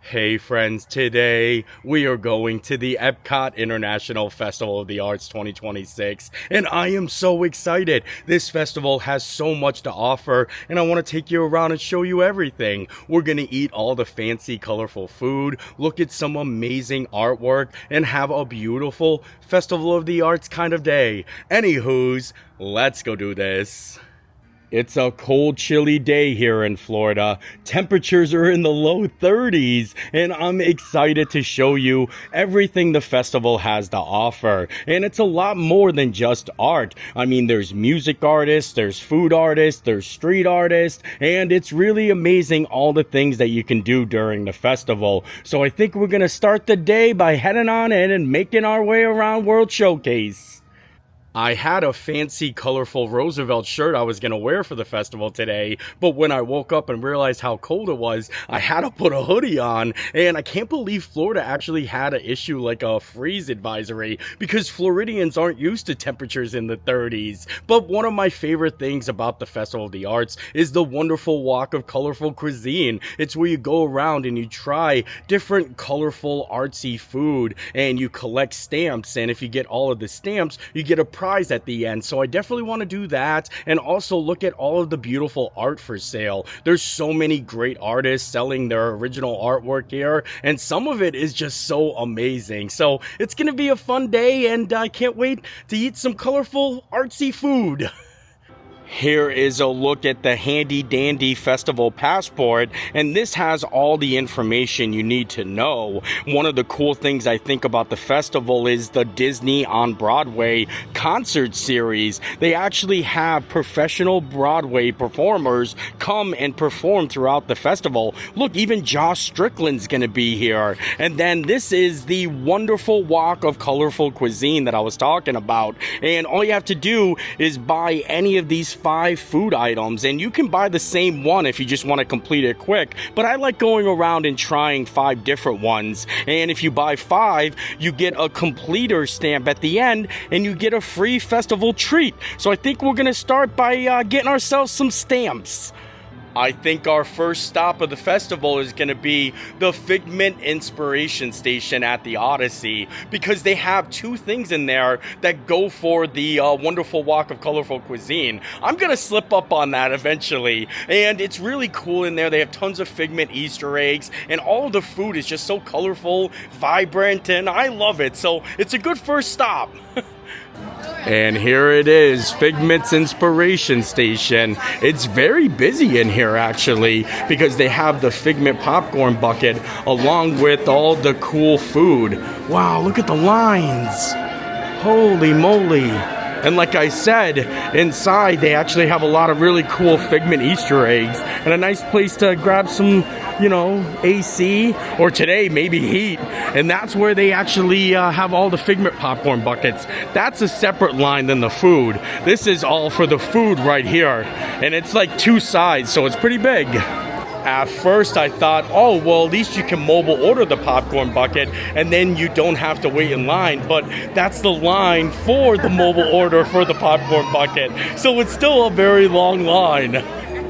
Hey friends, today we are going to the Epcot International Festival of the Arts 2026 and I am so excited. This festival has so much to offer and I want to take you around and show you everything. We're going to eat all the fancy colorful food, look at some amazing artwork and have a beautiful Festival of the Arts kind of day. Anywho's, let's go do this. It's a cold, chilly day here in Florida. Temperatures are in the low 30s, and I'm excited to show you everything the festival has to offer. And it's a lot more than just art. I mean, there's music artists, there's food artists, there's street artists, and it's really amazing all the things that you can do during the festival. So I think we're gonna start the day by heading on in and making our way around World Showcase. I had a fancy, colorful Roosevelt shirt I was going to wear for the festival today, but when I woke up and realized how cold it was, I had to put a hoodie on, and I can't believe Florida actually had an issue like a freeze advisory, because Floridians aren't used to temperatures in the 30s. But one of my favorite things about the Festival of the Arts is the wonderful walk of colorful cuisine. It's where you go around and you try different colorful, artsy food, and you collect stamps, and if you get all of the stamps, you get a prize at the end. So I definitely want to do that and also look at all of the beautiful art for sale. There's so many great artists selling their original artwork here, and some of it is just so amazing. So it's gonna be a fun day and I can't wait to eat some colorful artsy food. Here is a look at the handy dandy festival passport, and this has all the information you need to know. One of the cool things I think about the festival is the Disney on Broadway concert series. They actually have professional Broadway performers come and perform throughout the festival. Look, even Josh Strickland's gonna be here. And then this is the wonderful walk of colorful cuisine that I was talking about. And all you have to do is buy any of these 5 food items, and you can buy the same one if you just want to complete it quick, but I like going around and trying 5 different ones. And if you buy 5, you get a completer stamp at the end and you get a free festival treat. So I think we're gonna start by getting ourselves some stamps. I think our first stop of the festival is going to be the Figment Inspiration Station at the Odyssey, because they have 2 things in there that go for the wonderful walk of colorful cuisine. I'm going to slip up on that eventually, and it's really cool in there. They have tons of Figment Easter eggs, and all of the food is just so colorful, vibrant, and I love it. So it's a good first stop. And here it is, Figment's Inspiration Station. It's very busy in here actually, because they have the Figment popcorn bucket along with all the cool food. Wow, look at the lines. Holy moly. And like I said, inside they actually have a lot of really cool Figment Easter eggs and a nice place to grab some, you know, AC, or today maybe heat. And that's where they actually have all the Figment popcorn buckets. That's a separate line than the food. This is all for the food right here, and it's like 2 sides, so it's pretty big. At first I thought, oh, well, at least you can mobile order the popcorn bucket and then you don't have to wait in line, but that's the line for the mobile order for the popcorn bucket. So it's still a very long line.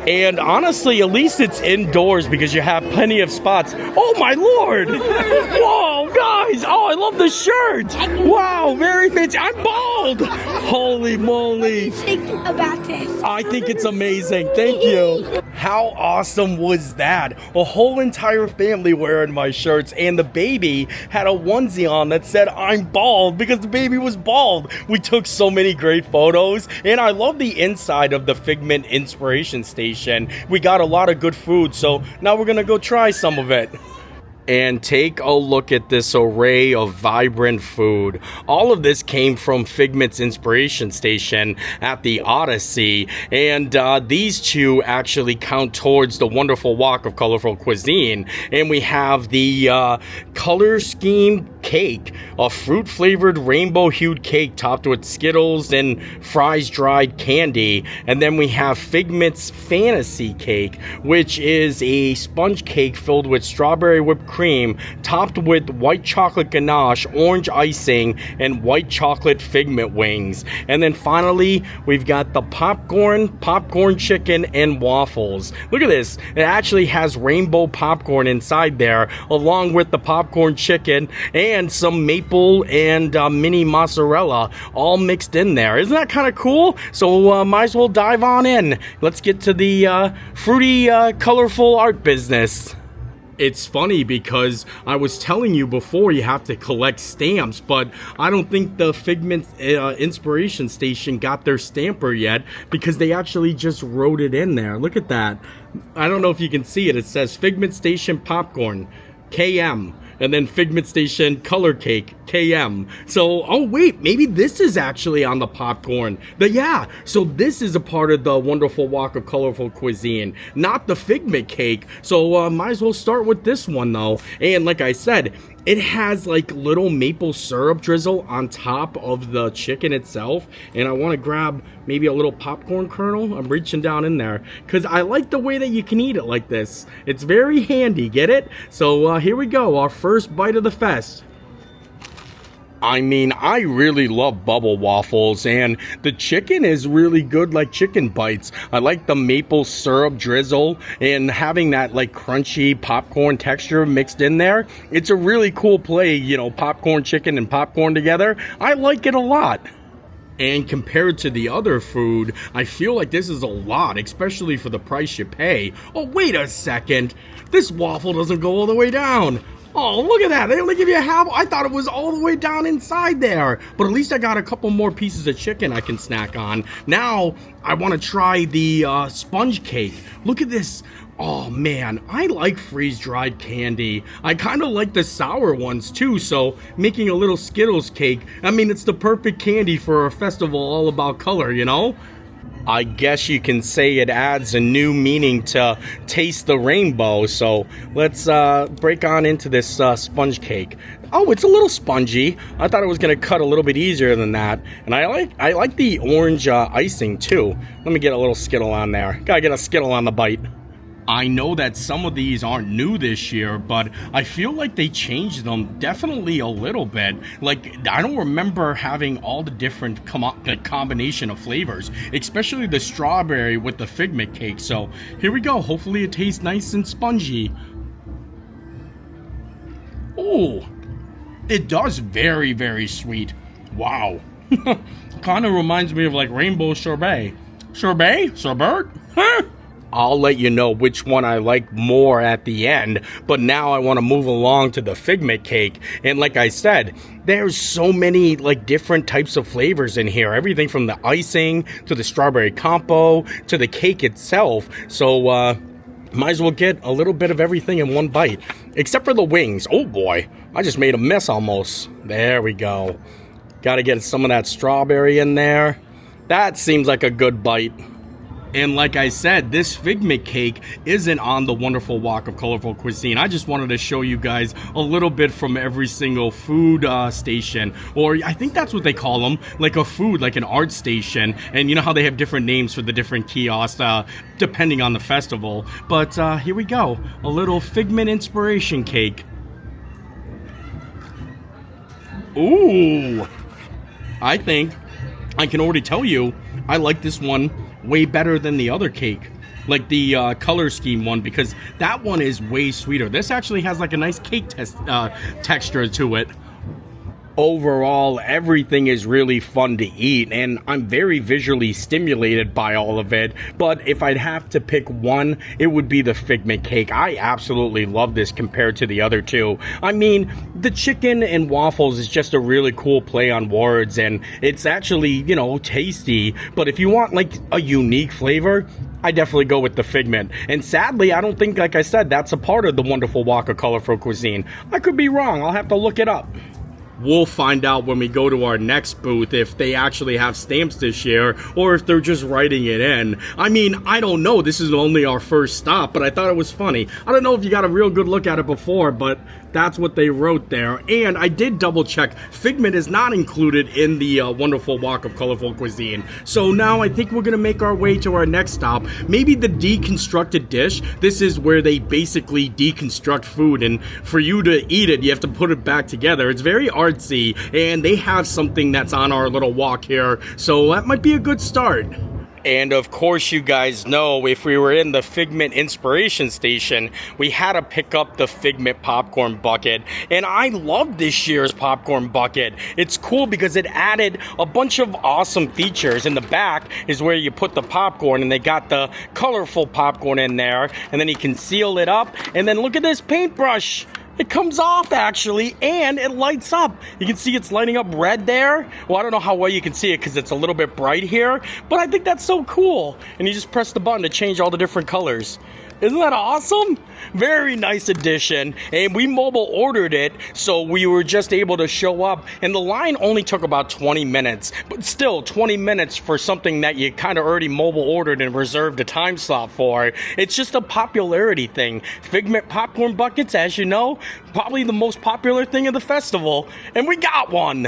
And honestly, at least it's indoors because you have plenty of spots. Oh my lord! Whoa, guys! Oh, I love the shirt! Wow, very fancy. I'm bald! Holy moly! Think about this. I think it's amazing. Thank you. How awesome was that? A whole entire family wearing my shirts, and the baby had a onesie on that said I'm bald because the baby was bald. We took so many great photos, and I love the inside of the Figment Inspiration Station. We got a lot of good food, so now we're gonna go try some of it. And take a look at this array of vibrant food. All of this came from Figment's Inspiration Station at the Odyssey, and these 2 actually count towards the wonderful walk of colorful cuisine. And we have the color scheme cake, a fruit-flavored rainbow-hued cake topped with Skittles and Fries dried candy. And then we have Figment's Fantasy Cake, which is a sponge cake filled with strawberry whipped cream cream topped with white chocolate ganache, orange icing, and white chocolate figment wings. And then finally, we've got the popcorn chicken and waffles. Look at this. It actually has rainbow popcorn inside there, along with the popcorn chicken and some maple and mini mozzarella all mixed in there. Isn't that kind of cool? So might as well dive on in. Let's get to the fruity, colorful art business. It's funny because I was telling you before you have to collect stamps, but I don't think the Figment Inspiration Station got their stamper yet because they actually just wrote it in there. Look at that. I don't know if you can see it. It says Figment Station Popcorn, KM. And then Figment Station Color Cake, KM. So, oh wait, maybe this is actually on the popcorn. Yeah, so this is a part of the Wonderful Walk of Colorful Cuisine, not the Figment Cake. So, might as well start with this one though. And like I said, it has like little maple syrup drizzle on top of the chicken itself. And I want to grab maybe a little popcorn kernel. I'm reaching down in there because I like the way that you can eat it like this. It's very handy, get it? So here we go, our first bite of the fest. I mean, I really love bubble waffles, and the chicken is really good, like chicken bites. I like the maple syrup drizzle and having that like crunchy popcorn texture mixed in there. It's a really cool play, you know, popcorn chicken and popcorn together. I like it a lot. And compared to the other food, I feel like this is a lot, especially for the price you pay. Oh, wait a second. This waffle doesn't go all the way down. Oh, look at that. They only give you a half. I thought it was all the way down inside there. But at least I got a couple more pieces of chicken I can snack on. Now, I want to try the sponge cake. Look at this. Oh, man. I like freeze-dried candy. I kind of like the sour ones, too. So, making a little Skittles cake, I mean, it's the perfect candy for a festival all about color, you know? I guess you can say it adds a new meaning to Taste the Rainbow. So let's break on into this sponge cake. Oh, it's a little spongy. I thought it was going to cut a little bit easier than that. And I like the orange icing too. Let me get a little Skittle on there. Gotta get a Skittle on the bite. I know that some of these aren't new this year, but I feel like they changed them definitely a little bit. Like, I don't remember having all the different combination of flavors, especially the strawberry with the figment cake. So here we go. Hopefully it tastes nice and spongy. Oh, it does very, very sweet. Wow. Kind of reminds me of like rainbow sorbet. Sorbet? Sorbet? Huh? I'll let you know which one I like more at the end, but now I want to move along to the figment cake. And like I said, there's so many like different types of flavors in here. Everything from the icing to the strawberry compo to the cake itself. So might as well get a little bit of everything in one bite, except for the wings. Oh boy, I just made a mess almost. There we go. Got to get some of that strawberry in there. That seems like a good bite. And like I said, this figment cake isn't on the Wonderful Walk of Colorful Cuisine. I just wanted to show you guys a little bit from every single food station. Or I think that's what they call them, like a food, like an art station. And you know how they have different names for the different kiosks, depending on the festival. But here we go, a little figment inspiration cake. Ooh, I think I can already tell you I like this one way better than the other cake, like the color scheme one, because that one is way sweeter. This actually has like a nice cake texture to it. Overall, everything is really fun to eat, and I'm very visually stimulated by all of it. But if I'd have to pick one, it would be the figment cake. I absolutely love this compared to the other two. I mean, the chicken and waffles is just a really cool play on words, and it's actually, you know, tasty. But if you want like a unique flavor, I definitely go with the figment. And sadly, I don't think, like I said, that's a part of the Wonderful Walk of Colorful Cuisine. I could be wrong. I'll have to look it up. We'll find out when we go to our next booth if they actually have stamps this year or if they're just writing it in. I mean, I don't know. This is only our first stop, but I thought it was funny. I don't know if you got a real good look at it before, but that's what they wrote there. And I did double check. Figment is not included in the Wonderful Walk of Colorful Cuisine. So now I think we're going to make our way to our next stop. Maybe the deconstructed dish. This is where they basically deconstruct food, and for you to eat it, you have to put it back together. It's very artsy, and they have something that's on our little walk here. So that might be a good start. And of course, you guys know, if we were in the Figment Inspiration Station, we had to pick up the Figment popcorn bucket. And I love this year's popcorn bucket. It's cool because it added a bunch of awesome features. In the back is where you put the popcorn, and they got the colorful popcorn in there. And then you can seal it up. And then look at this paintbrush. It comes off, actually, and it lights up. You can see it's lighting up red there. Well, I don't know how well you can see it because it's a little bit bright here, but I think that's so cool. And you just press the button to change all the different colors. Isn't that awesome? Very nice addition. And we mobile ordered it, so we were just able to show up. And the line only took about 20 minutes. But still, 20 minutes for something that you kind of already mobile ordered and reserved a time slot for. It's just a popularity thing. Figment popcorn buckets, as you know, probably the most popular thing of the festival. And we got one.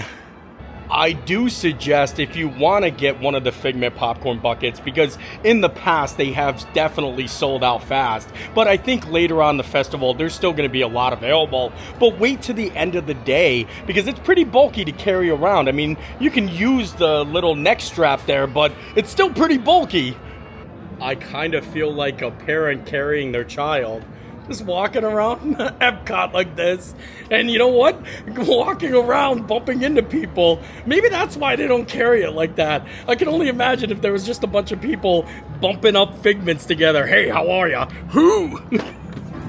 I do suggest if you want to get one of the Figment popcorn buckets, because in the past they have definitely sold out fast, but I think later on the festival there's still going to be a lot available. But wait to the end of the day, because it's pretty bulky to carry around. I mean, you can use the little neck strap there, but it's still pretty bulky. I kind of feel like a parent carrying their child. Just walking around Epcot like this. And you know what? Walking around, bumping into people. Maybe that's why they don't carry it like that. I can only imagine if there was just a bunch of people bumping up Figments together. Hey, how are ya? Who?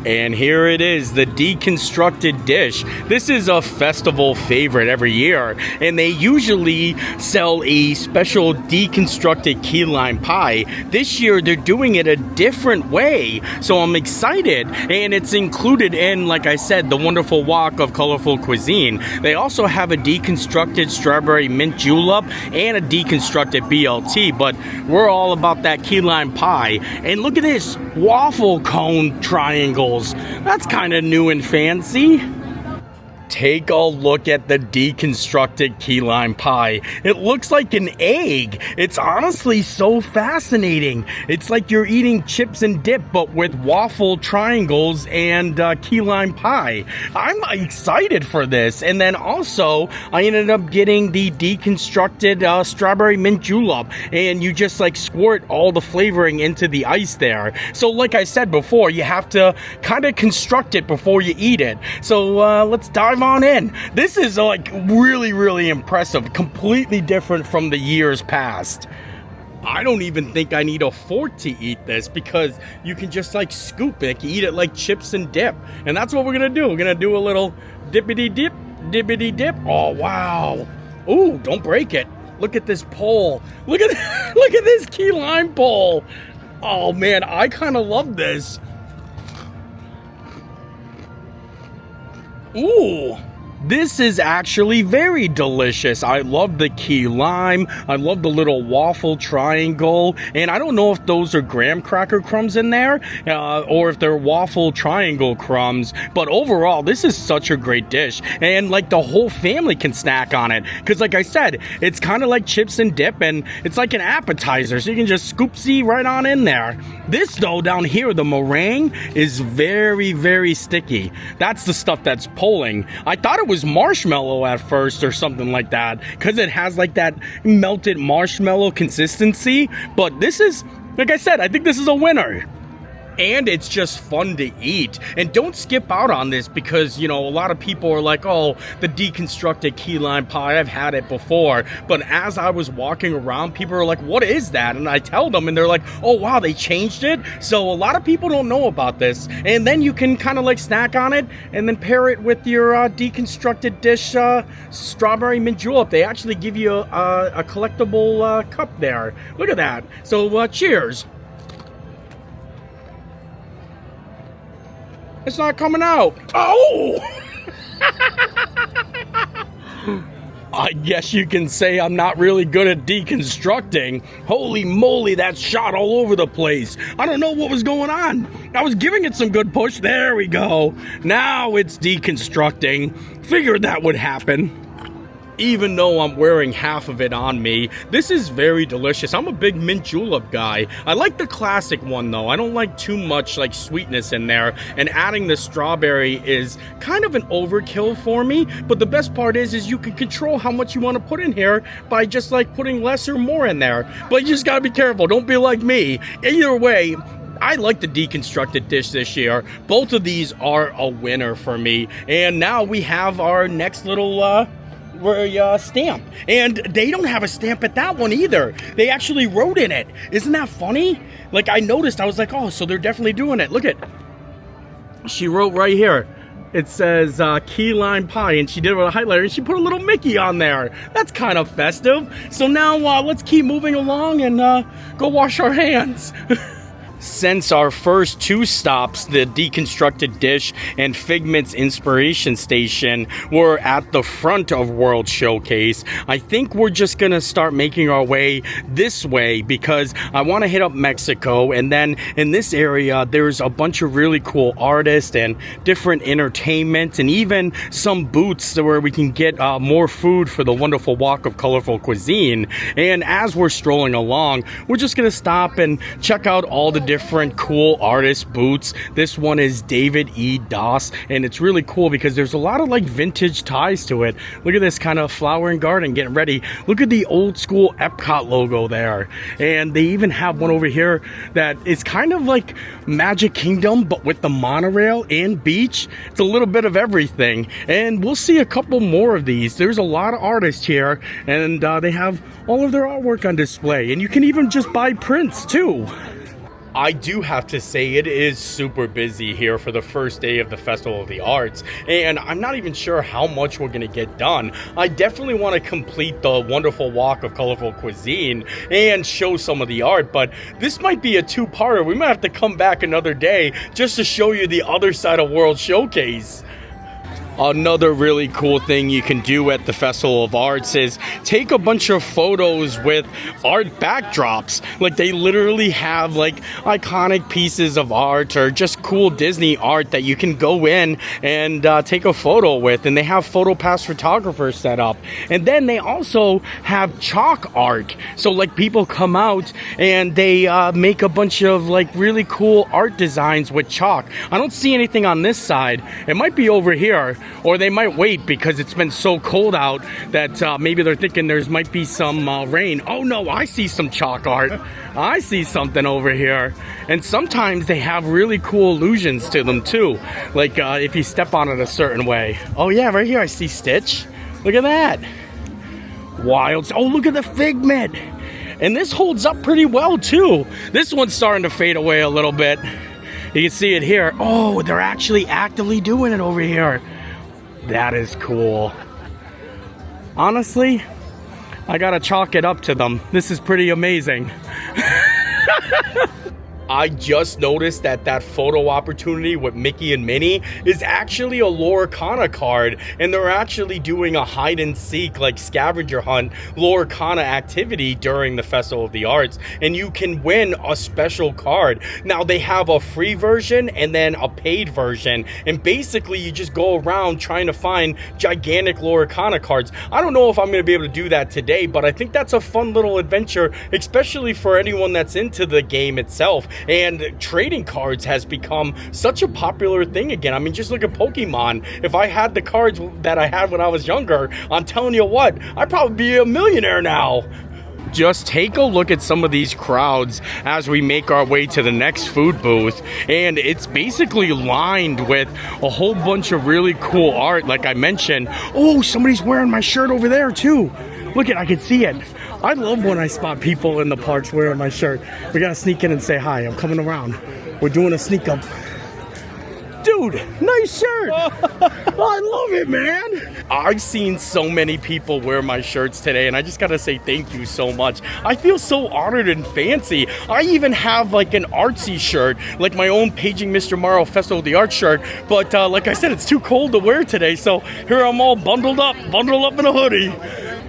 And here it is, the deconstructed dish. This is a festival favorite every year, and they usually sell a special deconstructed key lime pie. This year, they're doing it a different way, so I'm excited. And it's included in, like I said, the Wonderful Walk of Colorful Cuisine. They also have a deconstructed strawberry mint julep and a deconstructed BLT, but we're all about that key lime pie. And look at this, waffle cone triangle. That's kind of new and fancy. Take a look at the deconstructed key lime pie. It looks like an egg. It's honestly so fascinating. It's like you're eating chips and dip, but with waffle triangles and key lime pie. I'm excited for this. And then also, I ended up getting the deconstructed strawberry mint julep, and you just like squirt all the flavoring into the ice there. So like I said before, you have to kind of construct it before you eat it. So let's dive on in. This is like really impressive, completely different from the years past. I don't even think I need a fork to eat this because you can just like scoop it, eat it like chips and dip. And that's what we're gonna do. We're gonna do a little dippity dip, dippity dip. Oh wow. Ooh, don't break it. Look at this pole. Look at look at this key lime pole. Oh man, I kind of love this. Ooh, this is actually very delicious. I love the key lime. I love the little waffle triangle. And I don't know if those are graham cracker crumbs in there or if they're waffle triangle crumbs. But overall, this is such a great dish. And like the whole family can snack on it. Because like I said, it's kind of like chips and dip, and it's like an appetizer. So you can just scoopsy right on in there. This though, down here, the meringue is very sticky. That's the stuff that's pulling. I thought it was marshmallow at first or something like that because it has like that melted marshmallow consistency, but this is, like I said, I think this is a winner. And it's just fun to eat. And don't skip out on this because, you know, a lot of people are like, oh, the deconstructed key lime pie, I've had it before. But as I was walking around, people are like, what is that? And I tell them and they're like, oh, wow, they changed it. So a lot of people don't know about this. And then you can kind of like snack on it and then pair it with your deconstructed dish, strawberry mint julep. They actually give you a collectible cup there. Look at that. So cheers. It's not coming out. Oh! I guess you can say I'm not really good at deconstructing. Holy moly, that shot all over the place. I don't know what was going on. I was giving it some good push. There we go. Now it's deconstructing. Figured that would happen. Even though I'm wearing half of it on me, this is very delicious. I'm a big mint julep guy. I like the classic one though. I don't like too much like sweetness in there, and adding the strawberry is kind of an overkill for me. But the best part is you can control how much you want to put in here by just like putting less or more in there. But you just gotta be careful. Don't be like me. Either way, I like the deconstructed dish this year. Both of these are a winner for me. And now we have our next little stamp, and they don't have a stamp at that one either. They actually wrote in it. Isn't that funny? Like, I noticed, I was like, oh, so they're definitely doing it. Look at, she wrote right here. It says key lime pie, and she did it with a highlighter, and she put a little Mickey on there. That's kind of festive. So now let's keep moving along and go wash our hands. Since our first two stops, the deconstructed dish and Figment's inspiration station, were at the front of World Showcase, I think we're just gonna start making our way this way because I want to hit up Mexico. And then in this area there's a bunch of really cool artists and different entertainment, and even some booths where we can get more food for the wonderful walk of colorful cuisine. And as we're strolling along, we're just gonna stop and check out all the different cool artist booths. This one is David E. Doss, and it's really cool because there's a lot of like vintage ties to it. Look at this kind of flower and garden getting ready. Look at the old school Epcot logo there. And they even have one over here that is kind of like Magic Kingdom, but with the monorail and beach. It's a little bit of everything. And we'll see a couple more of these. There's a lot of artists here, and they have all of their artwork on display. And you can even just buy prints too. I do have to say it is super busy here for the first day of the Festival of the Arts, and I'm not even sure how much we're going to get done. I definitely want to complete the wonderful walk of colorful cuisine and show some of the art, but this might be a two-parter. We might have to come back another day just to show you the other side of World Showcase. Another really cool thing you can do at the Festival of Arts is take a bunch of photos with art backdrops. Like, they literally have like iconic pieces of art or just cool Disney art that you can go in and take a photo with. And they have PhotoPass photographers set up. And then they also have chalk art. So like people come out and they make a bunch of like really cool art designs with chalk. I don't see anything on this side. It might be over here. Or they might wait because it's been so cold out that maybe they're thinking there might be some rain. Oh no, I see some chalk art. I see something over here. And sometimes they have really cool illusions to them too. Like if you step on it a certain way. Oh yeah, right here I see Stitch. Look at that. Wild. Oh, look at the Figment. And this holds up pretty well too. This one's starting to fade away a little bit. You can see it here. Oh, they're actually actively doing it over here. That is cool. Honestly, I gotta chalk it up to them. This is pretty amazing. I just noticed that that photo opportunity with Mickey and Minnie is actually a Lorcana card, and they're actually doing a hide and seek, like scavenger hunt Lorcana activity during the Festival of the Arts, and you can win a special card. Now they have a free version and then a paid version, and basically you just go around trying to find gigantic Lorcana cards. I don't know if I'm going to be able to do that today, but I think that's a fun little adventure, especially for anyone that's into the game itself. And trading cards has become such a popular thing again. I mean, just look at Pokemon. If I had the cards that I had when I was younger, I'm telling you what, I'd probably be a millionaire now. Just take a look at some of these crowds as we make our way to the next food booth, and it's basically lined with a whole bunch of really cool art, like I mentioned. Oh, somebody's wearing my shirt over there too. Look, I can see it. I love when I spot people in the parks wearing my shirt. We gotta sneak in and say hi. I'm coming around. We're doing a sneak up. Do Dude, nice shirt. I love it, man. I've seen so many people wear my shirts today, and I just gotta say thank you so much. I feel so honored and fancy. I even have like an artsy shirt, like my own Paging Mr. Morrow Festival of the Arts shirt, but like I said, it's too cold to wear today, so here I'm all bundled up in a hoodie.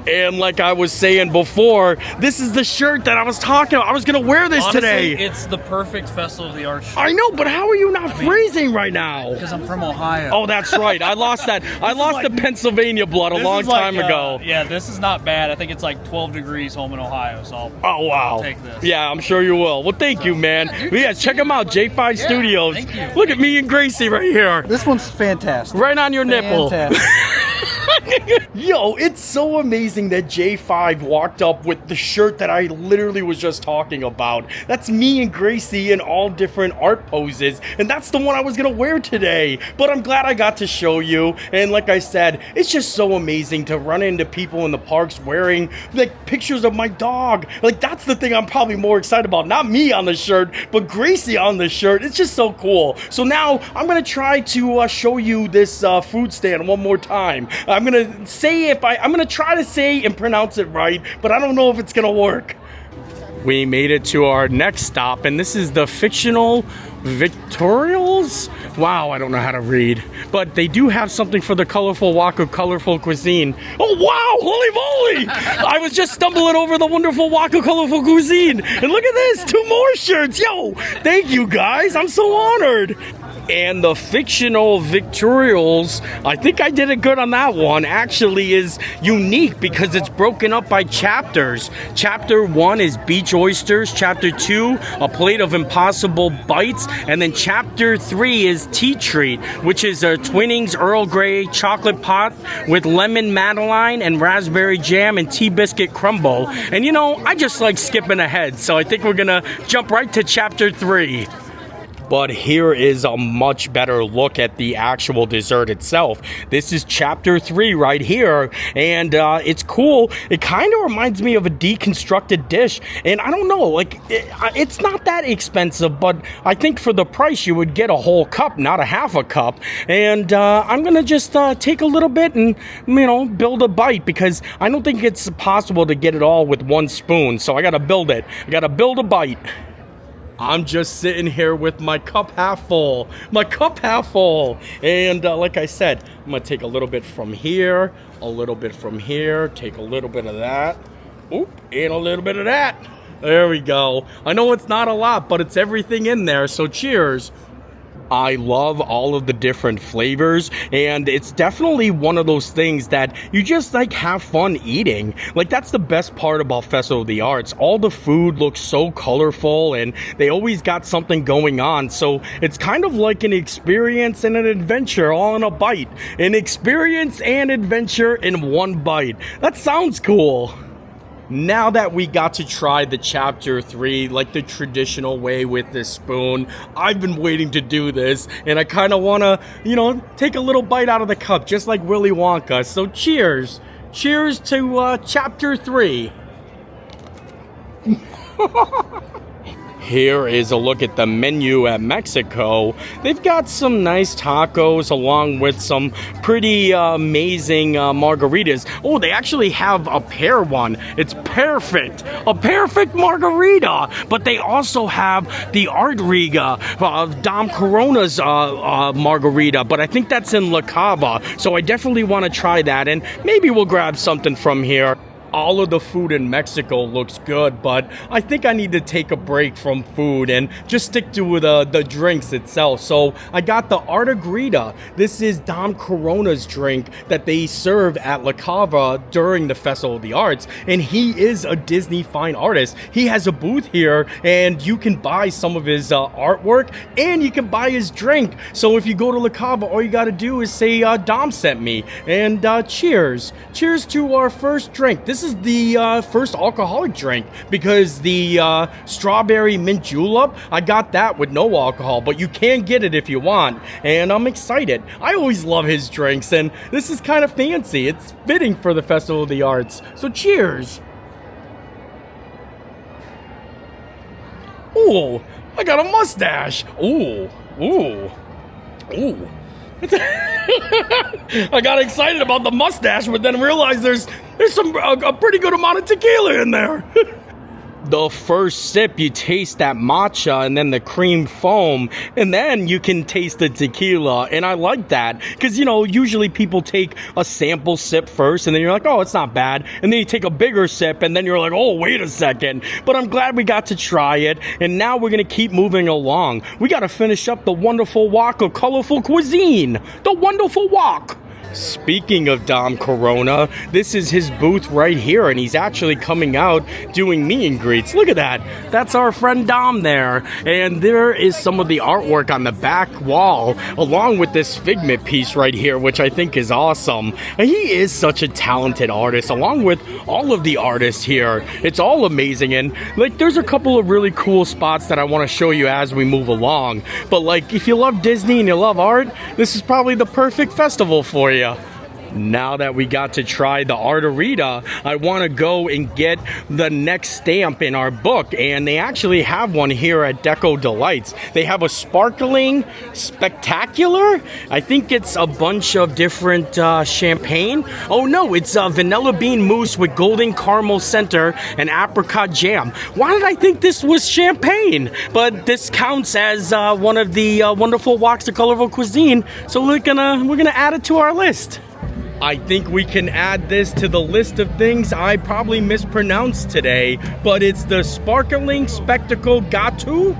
And like I was saying before, this is the shirt that I was talking about. I was going to wear this Honestly, today. It's the perfect Festival of the Arts shirt. I know, but how are you not freezing right now? Because I'm from Ohio. Oh, that's right. I lost that. I lost the Pennsylvania blood a long time ago. Yeah, this is not bad. I think it's like 12 degrees home in Ohio, so oh, wow. I'll take this. Yeah, I'm sure you will. Well, thank you, man. Yeah, check them out, J5 Studios. Thank you. Look at me and Gracie right here. This one's fantastic. Right on your nipple. Yo, it's so amazing that J5 walked up with the shirt that I literally was just talking about. That's me and Gracie in all different art poses, and that's the one I was gonna wear today. But I'm glad I got to show you, and like I said, it's just so amazing to run into people in the parks wearing like pictures of my dog. Like, that's the thing I'm probably more excited about. Not me on the shirt, but Gracie on the shirt. It's just so cool. So now I'm gonna try to show you this food stand one more time. I'm gonna try to say and pronounce it right, but I don't know if it's gonna work. We made it to our next stop, and this is the fictional Victorials? Wow, I don't know how to read. But they do have something for the colorful walk of colorful cuisine. Oh, wow, holy moly! I was just stumbling over the wonderful walk of colorful cuisine. And look at this, 2 more shirts. Yo, thank you guys, I'm so honored. And the fictional Victorials, I think I did it good on that one, actually is unique because it's broken up by chapters. Chapter 1 is beach oysters, chapter 2, a plate of impossible bites, and then chapter 3 is tea treat, which is a Twinings Earl Grey chocolate pot with lemon Madeline and raspberry jam and tea biscuit crumble. And you know, I just like skipping ahead, so I think we're gonna jump right to chapter 3. But here is a much better look at the actual dessert itself. This is chapter 3 right here, and it's cool. It kind of reminds me of a deconstructed dish, and I don't know, like, it's not that expensive, but I think for the price you would get a whole cup, not a half a cup. And I'm gonna just take a little bit and, you know, build a bite, because I don't think it's possible to get it all with one spoon, so I gotta build it. I gotta build a bite. I'm just sitting here with my cup half full. And like I said, I'm going to take a little bit from here, a little bit from here, take a little bit of that, oop, and a little bit of that. There we go. I know it's not a lot, but it's everything in there, so cheers. I love all of the different flavors, and it's definitely one of those things that you just like have fun eating. Like, that's the best part about Festival of the Arts. All the food looks so colorful, and they always got something going on, so it's kind of like an experience and an adventure all in a bite. An experience and adventure in one bite. That sounds cool. Now that we got to try the chapter 3 like the traditional way with this spoon, I've been waiting to do this, and I kind of want to, you know, take a little bite out of the cup just like Willy Wonka. So cheers. Cheers to chapter 3. Here is a look at the menu at Mexico. They've got some nice tacos along with some pretty amazing margaritas. Oh, they actually have a pear one. It's perfect. A perfect margarita. But they also have the Art Riga, Dom Corona's margarita. But I think that's in La Cava. So I definitely want to try that. And maybe we'll grab something from here. All of the food in Mexico looks good, but I think I need to take a break from food and just stick to the drinks itself. So I got the Artegrita. This is Dom Corona's drink that they serve at La Cava during the Festival of the Arts, and he is a Disney fine artist. He has a booth here, and you can buy some of his artwork, and you can buy his drink. So if you go to La Cava, all you gotta do is say Dom sent me, and cheers. Cheers to our first drink. This is the first alcoholic drink, because the strawberry mint julep, I got that with no alcohol, but you can get it if you want, and I'm excited. I always love his drinks, and this is kind of fancy. It's fitting for the Festival of the Arts. So cheers. Ooh, I got a mustache. Ooh. Ooh. I got excited about the mustache, but then realized there's a pretty good amount of tequila in there. The first sip, you taste that matcha and then the cream foam, and then you can taste the tequila. And I like that because, you know, usually people take a sample sip first and then you're like, oh, it's not bad. And then you take a bigger sip and then you're like, oh, wait a second. But I'm glad we got to try it. And now we're going to keep moving along. We got to finish up the wonderful walk of colorful cuisine. The wonderful walk. Speaking of Dom Corona, this is his booth right here, and he's actually coming out doing meet and greets. Look at that. That's our friend Dom there. And there is some of the artwork on the back wall, along with this Figment piece right here, which I think is awesome. And he is such a talented artist, along with all of the artists here. It's all amazing, and like there's a couple of really cool spots that I want to show you as we move along. But like, if you love Disney and you love art, this is probably the perfect festival for you. Now that we got to try the Arterita, I want to go and get the next stamp in our book, and they actually have one here at Deco Delights. They have a sparkling spectacular. I think it's a bunch of different champagne. Oh no, it's vanilla bean mousse with golden caramel center and apricot jam. Why did I think this was champagne? But this counts as one of the wonderful walks of colorful cuisine, so we're gonna add it to our list. I think we can add this to the list of things I probably mispronounced today, but it's the Sparkling Spectacle Gatu?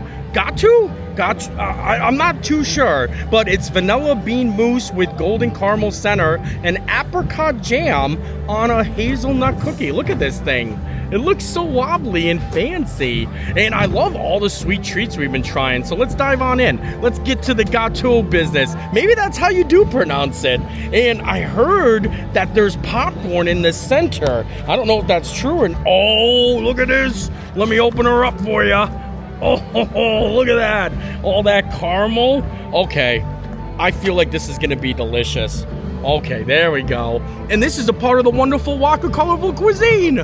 I'm not too sure, but it's vanilla bean mousse with golden caramel center and apricot jam on a hazelnut cookie. Look at this thing. It looks so wobbly and fancy. And I love all the sweet treats we've been trying. So let's dive on in. Let's get to the gâteau business. Maybe that's how you do pronounce it. And I heard that there's popcorn in the center. I don't know if that's true. And oh, look at this. Let me open her up for you. Oh, look at that. All that caramel. Okay. I feel like this is going to be delicious. Okay, there we go. And this is a part of the wonderful walk of colorful cuisine.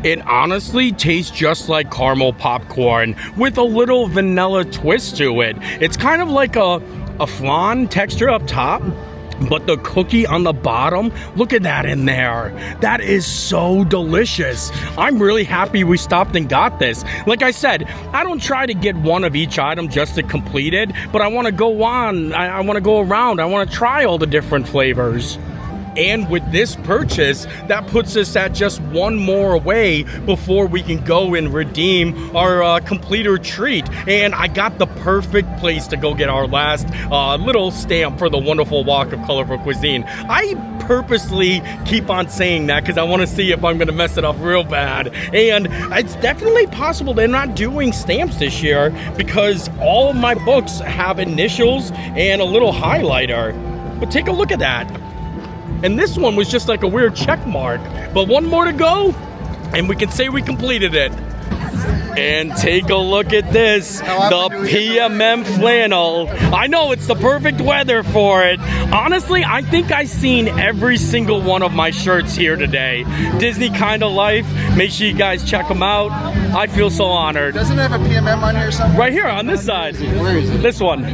It honestly tastes just like caramel popcorn with a little vanilla twist to it. It's kind of like a flan texture up top, but the cookie on the bottom, look at that in there. That is so delicious. I'm really happy we stopped and got this. Like I said, I don't try to get one of each item just to complete it, but I want to go on. I want to go around. I want to try all the different flavors. And with this purchase, that puts us at just one more away before we can go and redeem our completer treat. And I got the perfect place to go get our last little stamp for the wonderful walk of colorful cuisine. I purposely keep on saying that because I want to see if I'm going to mess it up real bad. And it's definitely possible they're not doing stamps this year because all of my books have initials and a little highlighter. But take a look at that. And this one was just like a weird check mark. But one more to go, and we can say we completed it. And take a look at this, the PMM flannel. I know it's the perfect weather for it. Honestly, I think I've seen every single one of my shirts here today. Disney Kinda Life. Make sure you guys check them out. I feel so honored. Doesn't it have a PMM on here somewhere? Right here on this side. Where is it? This one.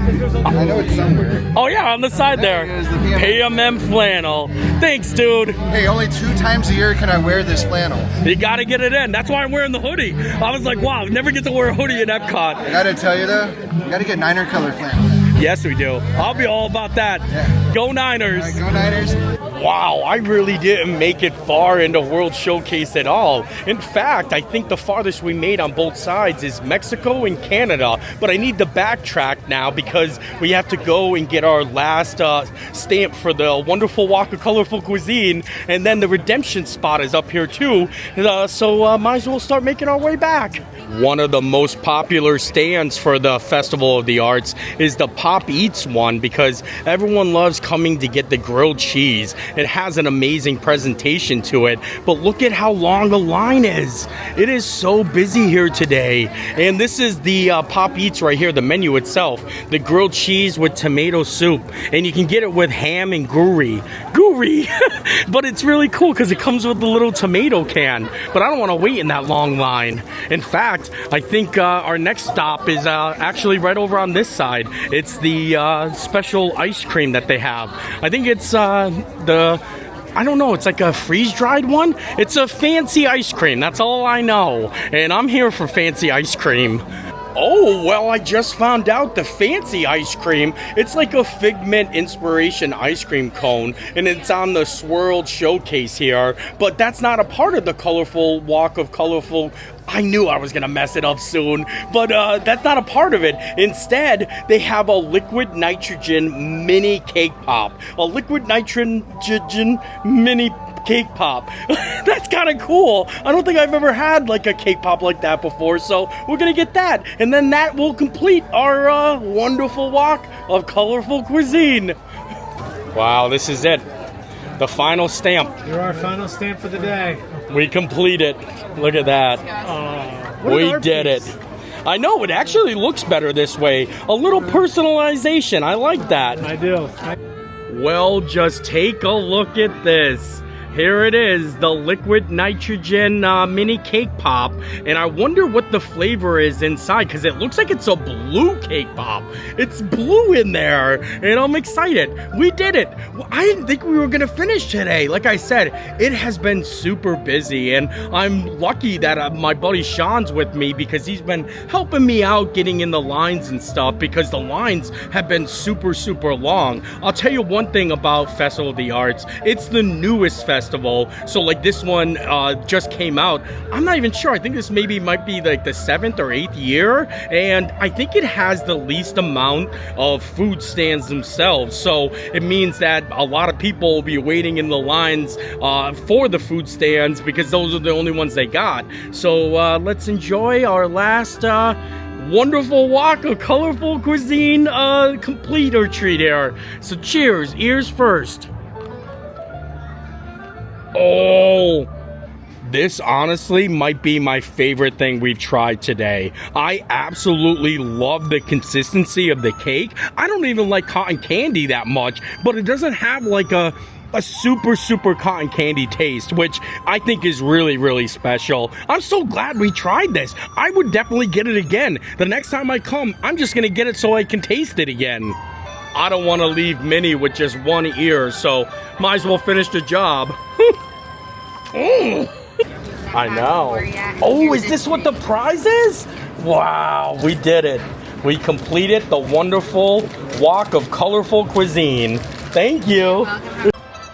I know it's somewhere. Oh yeah, on the side there. There it is, the PMM. PMM flannel. Thanks, dude. Hey, only 2 times a year can I wear this flannel. You gotta get it in. That's why I'm wearing the hoodie. I was like, wow, never get to wear a hoodie in Epcot. I gotta tell you though, you gotta get Niner color flannel. Yes, we do. I'll be all about that. Yeah. Go Niners. All right, go Niners. Wow, I really didn't make it far into World Showcase at all. In fact, I think the farthest we made on both sides is Mexico and Canada. But I need to backtrack now because we have to go and get our last stamp for the wonderful walk of colorful cuisine. And then the redemption spot is up here too. So might as well start making our way back. One of the most popular stands for the Festival of the Arts is the Pop Eats one because everyone loves coming to get the grilled cheese. It has an amazing presentation to it, but look at how long the line is. It is so busy here today. And this is the Pop Eats right here, the menu itself. The grilled cheese with tomato soup. And you can get it with ham and gooey. gooey. But it's really cool because it comes with the little tomato can. But I don't want to wait in that long line. In fact, I think our next stop is actually right over on this side. It's the special ice cream that they have. I think it's I don't know, it's like a freeze-dried one. It's a fancy ice cream, that's all I know. And I'm here for fancy ice cream. Oh, well, I just found out the fancy ice cream. It's like a Figment inspiration ice cream cone, and it's on the swirled showcase here. But that's not a part of the colorful walk of colorful. I knew I was gonna mess it up soon, but that's not a part of it. Instead, they have a liquid nitrogen mini cake pop. A liquid nitrogen mini cake pop. That's kind of cool. I don't think I've ever had like a cake pop like that before, so we're gonna get that, and then that will complete our wonderful walk of colorful cuisine. Wow, this is it. The final stamp. You're our final stamp for the day. We complete it. Look at that. We did it. I know, it actually looks better this way. A little personalization. I like that. I do. Well, just take a look at this. Here it is, the liquid nitrogen mini cake pop, and I wonder what the flavor is inside, because it looks like it's a blue cake pop. It's blue in there, and I'm excited. We did it. I didn't think we were gonna finish today. Like I said, it has been super busy, and I'm lucky that my buddy Sean's with me, because he's been helping me out getting in the lines and stuff, because the lines have been super, super long. I'll tell you one thing about Festival of the Arts. It's the newest festival. So like this one just came out. I'm not even sure. I think this might be like the 7th or 8th year, and I think it has the least amount of food stands themselves. So it means that a lot of people will be waiting in the lines for the food stands, because those are the only ones they got. So let's enjoy our last wonderful walk of colorful cuisine complete or treat here. So cheers, ears first. Oh, this honestly might be my favorite thing we've tried today. I absolutely love the consistency of the cake. I don't even like cotton candy that much, but it doesn't have like a super cotton candy taste, which I think is really, really special. I'm so glad we tried this. I would definitely get it again. The next time I come, I'm just gonna get it so I can taste it again. I don't want to leave Minnie with just one ear, so might as well finish the job. I know. Oh, is this what the prize is? Wow, we did it. We completed the wonderful walk of colorful cuisine. Thank you.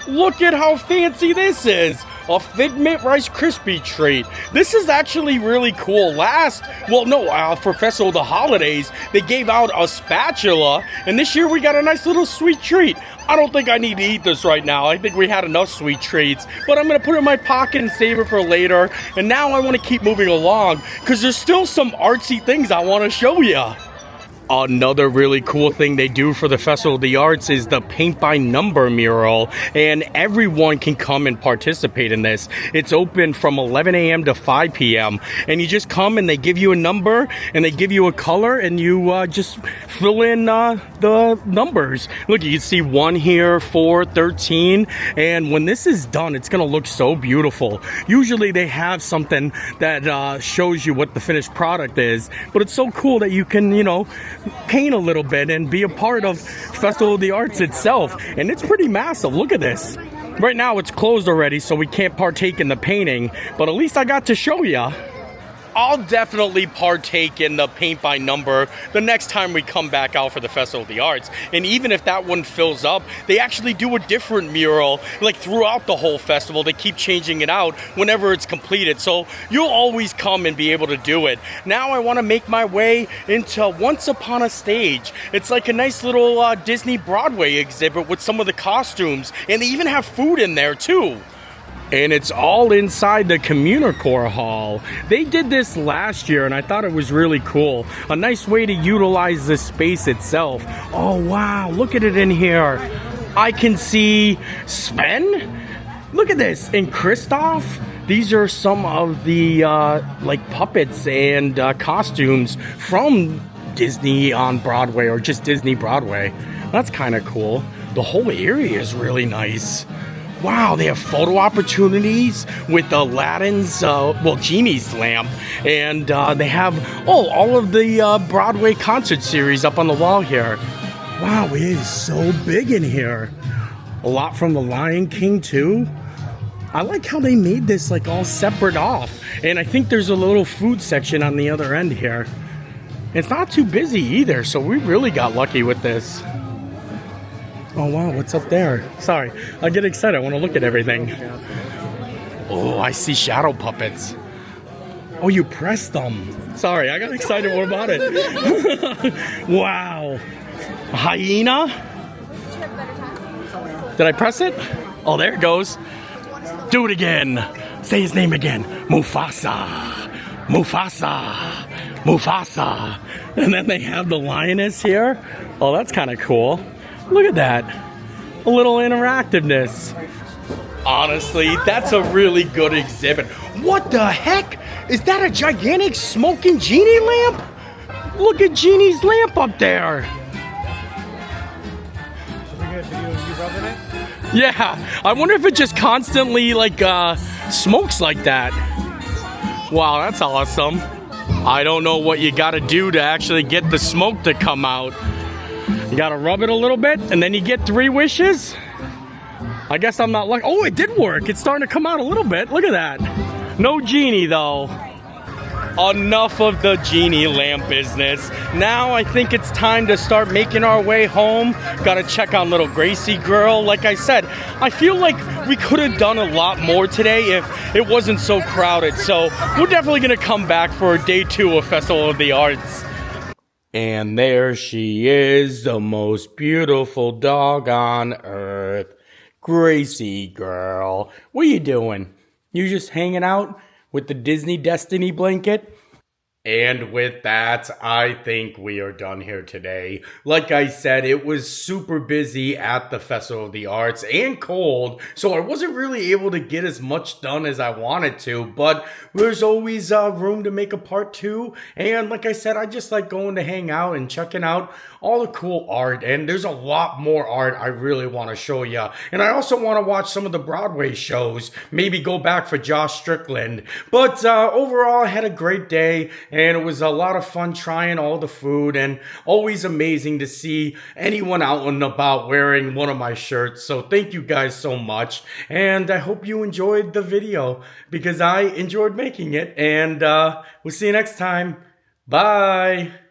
Look at how fancy this is. A Figment Rice Krispie treat. This is actually really cool. For Festival of the Holidays, they gave out a spatula, and this year we got a nice little sweet treat. I don't think I need to eat this right now. I think we had enough sweet treats, but I'm gonna put it in my pocket and save it for later. And now I wanna keep moving along, because there's still some artsy things I wanna show you. Another really cool thing they do for the Festival of the Arts is the paint by number mural, and everyone can come and participate in this. It's open from 11 a.m. to 5 p.m. and you just come and they give you a number and they give you a color, and you just fill in the numbers. Look, you can see 1 here, 4, 13, and when this is done, it's gonna look so beautiful. Usually they have something that shows you what the finished product is, but it's so cool that you can, paint a little bit and be a part of Festival of the Arts itself. And it's pretty massive. Look at this. Right now it's closed already, so we can't partake in the painting, but at least I got to show ya. I'll definitely partake in the paint by number the next time we come back out for the Festival of the Arts. And even if that one fills up, they actually do a different mural like throughout the whole festival. They keep changing it out whenever it's completed, so you'll always come and be able to do it. Now I want to make my way into Once Upon a Stage. It's like a nice little Disney Broadway exhibit with some of the costumes, and they even have food in there too. And it's all inside the Communicore Hall. They did this last year, and I thought it was really cool. A nice way to utilize the space itself. Oh, wow, look at it in here. I can see Sven. Look at this, and Kristoff. These are some of the puppets and costumes from Disney on Broadway, or just Disney Broadway. That's kind of cool. The whole area is really nice. Wow, they have photo opportunities with Aladdin's, Genie's lamp. And they have, all of the Broadway concert series up on the wall here. Wow, it is so big in here. A lot from The Lion King, too. I like how they made this like all separate off. And I think there's a little food section on the other end here. It's not too busy either, so we really got lucky with this. Oh wow, what's up there? Sorry, I get excited. I want to look at everything. Oh, I see shadow puppets. Oh, you press them. Sorry, I got excited. What about it? Wow. A hyena? Did I press it? Oh, there it goes. Do it again. Say his name again. Mufasa. Mufasa. Mufasa. And then they have the lioness here. Oh, that's kind of cool. Look at that. A little interactiveness. Honestly, that's a really good exhibit. What the heck? Is that a gigantic smoking genie lamp? Look at Genie's lamp up there. Yeah, I wonder if it just constantly like smokes like that. Wow, that's awesome. I don't know what you gotta do to actually get the smoke to come out. You gotta rub it a little bit, and then you get 3 wishes. I guess I'm not lucky. Oh, it did work. It's starting to come out a little bit. Look at that. No genie, though. Enough of the genie lamp business. Now I think it's time to start making our way home. Gotta check on little Gracie girl. Like I said, I feel like we could have done a lot more today if it wasn't so crowded. So we're definitely gonna come back for day 2 of Festival of the Arts. And there she is, the most beautiful dog on earth. Gracie girl. What are you doing? You just hanging out with the Disney Destiny blanket? And with that, I think we are done here today. Like I said, it was super busy at the Festival of the Arts and cold, so I wasn't really able to get as much done as I wanted to, but there's always room to make a part 2. And like I said, I just like going to hang out and checking out all the cool art, and there's a lot more art I really want to show you. And I also want to watch some of the Broadway shows, maybe go back for Josh Strickland. But overall, I had a great day, and it was a lot of fun trying all the food, and always amazing to see anyone out and about wearing one of my shirts. So thank you guys so much, and I hope you enjoyed the video, because I enjoyed making it, and we'll see you next time. Bye!